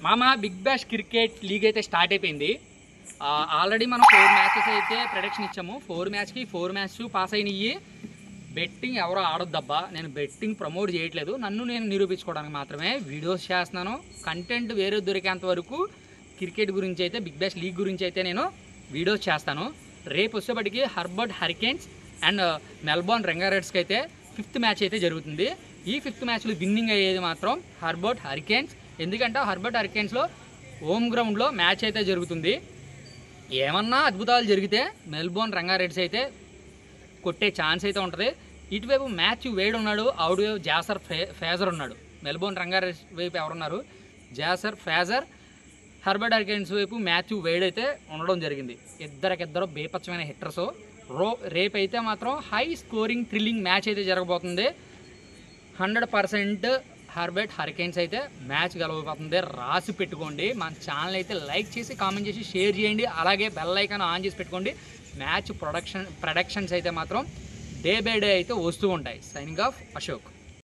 మామ big bash cricket league అయితే start అయిపోయింది. ఆల్రెడీ మనం 4 మ్యాచెస్ అయితే ప్రొడిక్షన్ ఇచ్చాము. 4 మ్యాచ్కి 4 మ్యాచ్ పాస్ అయినవి. బెట్టింగ్ ఎవరో ఆడొద్దబ్బా, నేను బెట్టింగ్ ప్రమోట్ చేయట్లేదు, నన్ను నేను నిరూపించుకోవడానికి మాత్రమే వీడియోస్ చేస్తున్నాను. కంటెంట్ వేరే దొరికేంత వరకు క్రికెట్ గురించి అయితే, బిగ్ బ్యాష్ లీగ్ గురించి అయితే నేను వీడియోస్ చేస్తాను. రేపు వచ్చేప్పటికి హర్బర్ట్ హరికేన్స్ అండ్ మెల్బోర్న్ రంగారెడ్స్కి అయితే 5th మ్యాచ్ అయితే జరుగుతుంది. ఈ 5th మ్యాచ్లో విన్నింగ్ అయ్యేది మాత్రం హర్బర్ట్ హరికేన్స్. ఎందుకంటే హర్బర్ట్ హరికేన్స్లో హోమ్ గ్రౌండ్లో మ్యాచ్ అయితే జరుగుతుంది. ఏమన్నా అద్భుతాలు జరిగితే మెల్బోర్న్ రంగారెడ్స్ అయితే కొట్టే ఛాన్స్ అయితే ఉంటుంది. ఇటువైపు మ్యాచ్ వేడి ఉన్నాడు, అవుట్ వైపు జాసర్ ఫేజర్ ఉన్నాడు. మెల్బోర్న్ రంగారెడ్స్ వైపు ఎవరున్నారు? జాసర్ ఫేజర్. హర్బర్ట్ హరికేన్స్ వైపు మ్యాచ్ వేడైతే ఉండడం జరిగింది. ఇద్దరికిద్దరు బేపచ్చమైన హిట్టర్స్. రేపైతే మాత్రం హై స్కోరింగ్ థ్రిల్లింగ్ మ్యాచ్ అయితే జరగబోతుంది. 100% హర్బర్ట్ హరికేన్స్ అయితే మ్యాచ్ గెలవబోతుంది. రాసి పెట్టుకోండి. మన ఛానల్ అయితే లైక్ చేసి, కామెంట్ చేసి, షేర్ చేయండి. అలాగే బెల్ ఐకాన్ ఆన్ చేసి పెట్టుకోండి. మ్యాచ్ ప్రొడక్షన్స్ అయితే మాత్రం డే బై డే అయితే వస్తూ ఉంటాయి. Signing off Ashok.